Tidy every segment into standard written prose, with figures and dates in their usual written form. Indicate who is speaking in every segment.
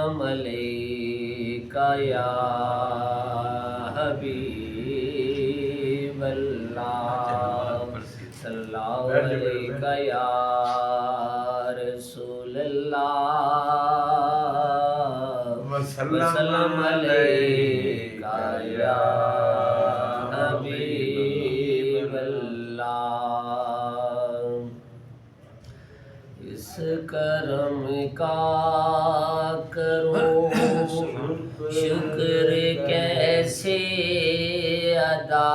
Speaker 1: وسلم علیکہ یا حبیب اللہ صلی اللہ علیکہ یا رسول اللہ وسلم علیکہ یا حبیب اللہ اس کرم کا کروں شکر کیسے ادا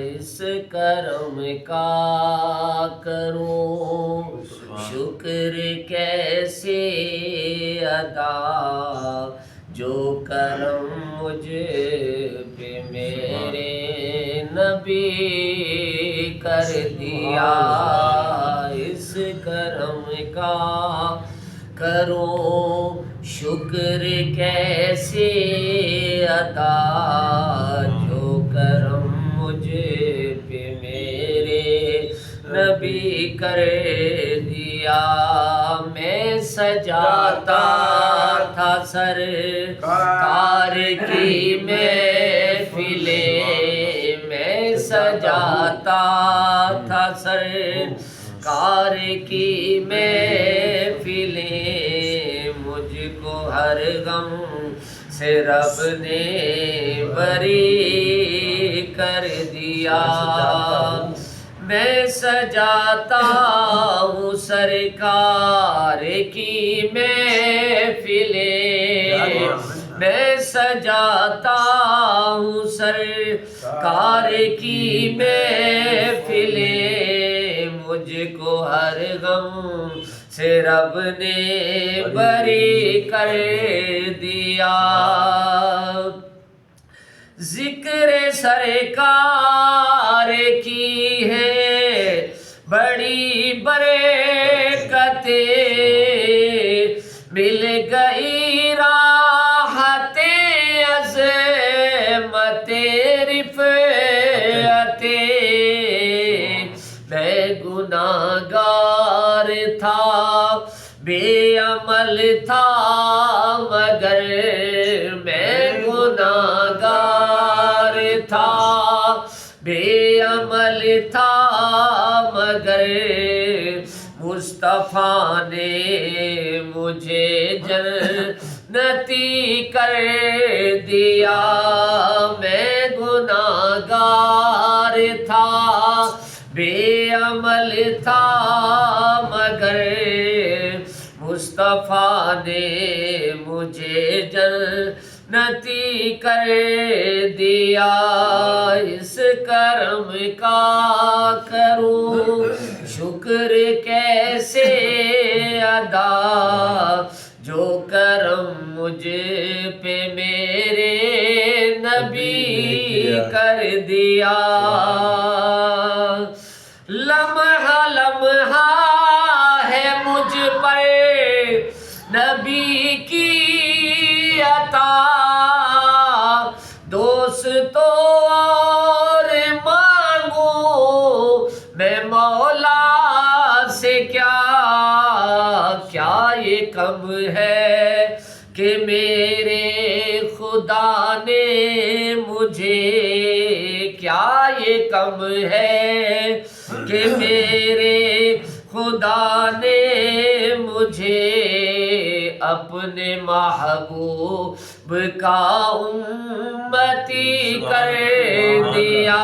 Speaker 1: اس کرم کا کروں شکر کیسے ادا جو کرم مجھ پہ میرے نبی کر دیا اس کرم کا کروں شکر کیسے ادا جو کرم مجھ پہ میرے نبی کر دیا میں سجاتا تھا سرکار کی محفلیں میں سجاتا تھا سرکار کی محفلیں مجھ کو ہر غم سے رب نے بری کر دیا میں سجاتا ہوں سرکار کی محفلیں میں سجاتا ہوں سرکار کی محفلیں مجھ کو ہر غم سے رب نے بری کر دیا ذکر سرکار کی ہے بڑی برکتیں مل گئی راحت عظمت رفعتیں میں گناہگار تھا بے عمل تھا مگر میں گناہگار تھا بے عمل تھا مگر مصطفیٰ نے مجھے جنتی کر دیا میں گناہگار تھا بے عمل تھا مگر مصطفیٰ نے مجھے جنتی کر دیا اس کرم کا کروں شکر کیسے ادا جو کرم مجھ پہ میرے نبی کر دیا لمحہ لمحہ ہے مجھ پر نبی کی عطا دوستو اور مانگوں میں مولا سے کیا یہ کم ہے کہ میرے خدا نے مجھے کیا یہ کم ہے کہ میرے خدا نے مجھے اپنے محبوب کا امتی کر دیا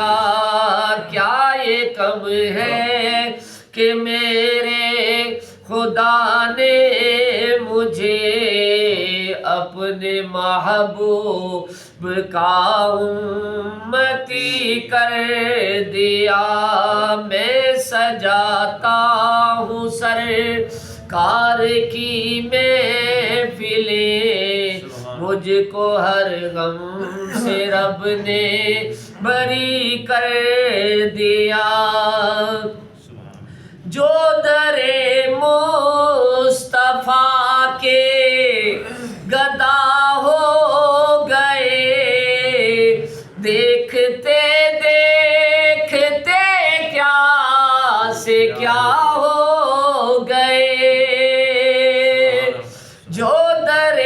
Speaker 1: کیا یہ کم ہے کہ میرے خدا نے مجھے اپنے محبوب کا امتی کر دیا میں سجاتا ہوں سرکار کی محفلیں مجھ کو ہر غم سے رب نے بری کر دیا جو در مصطفیٰ کے گدا ہو گئے دیکھتے دیکھتے کیا سے کیا ہو گئے جو در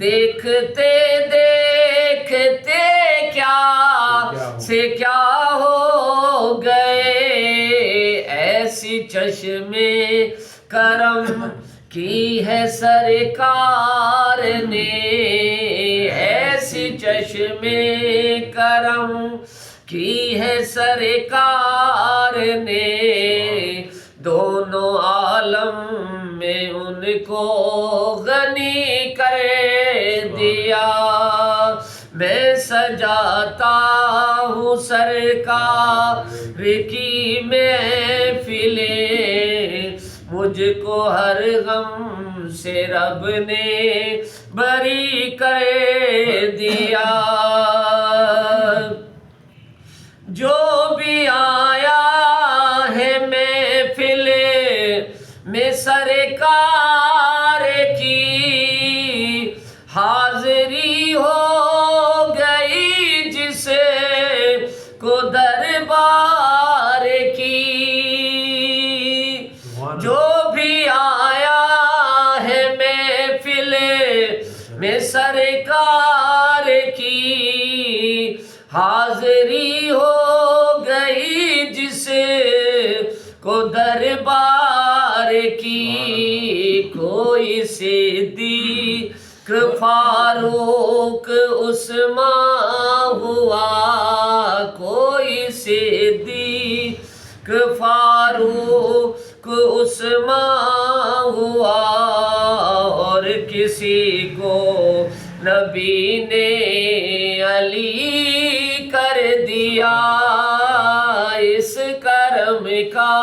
Speaker 1: دیکھتے دیکھتے کیا سے کیا ہو گئے، ایسی چشمے کرم کی ہے سرکار نے، ایسی چشمے کرم کی ہے سرکار نے، دونوں عالم میں ان کو غنی کر دیا۔ میں سجاتا ہوں سرکار کی محفلیں، مجھ کو ہر غم سے رب نے بری کر دیا۔ جو بھی آیا ہے محفل میں سرکار کی، حاضری ہو گئی جس کو دربار کی۔ جو بھی آیا ہے محفل میں سرکار کی، حاضری ہو گئی جس کو دربار کی۔ کوئی صدیق فاروق عثمان ہوا، کوئی صدیق فاروق عثمان ہوا، اور کسی کو نبی نے علی کر دیا۔ اس کرم کا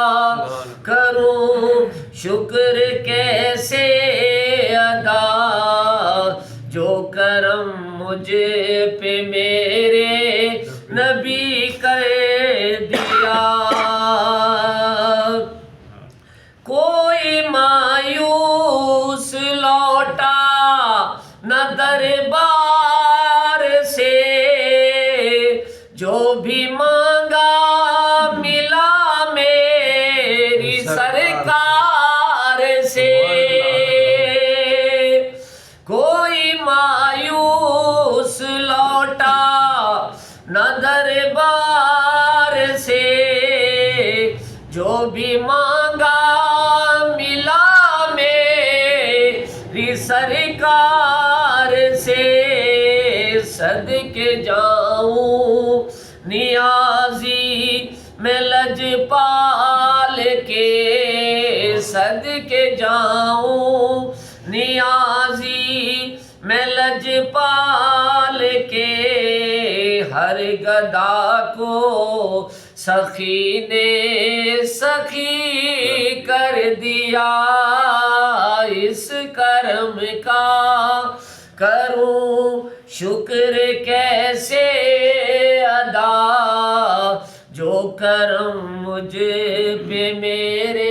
Speaker 1: کروں شکر کیسے ادا، جو کرم مجھ پہ میرے نبی کر دیا۔ کوئی مایوس لوٹا نہ دربار سے، جو بھی مانگا ملا میری سرکار سے۔ کوئی مایوس لوٹا نہ دربار سے، جو بھی مانگا ملا میری سرکار سے۔ صدقے جاؤں نیازی میں لجپال کے، صدقے جاؤں نیازی میں لجپال کے، ہر گدا کو سخی نے سخی کر دیا۔ اس کرم کا کروں شکر کیسے ادا، جو کرم مجھ پہ میرے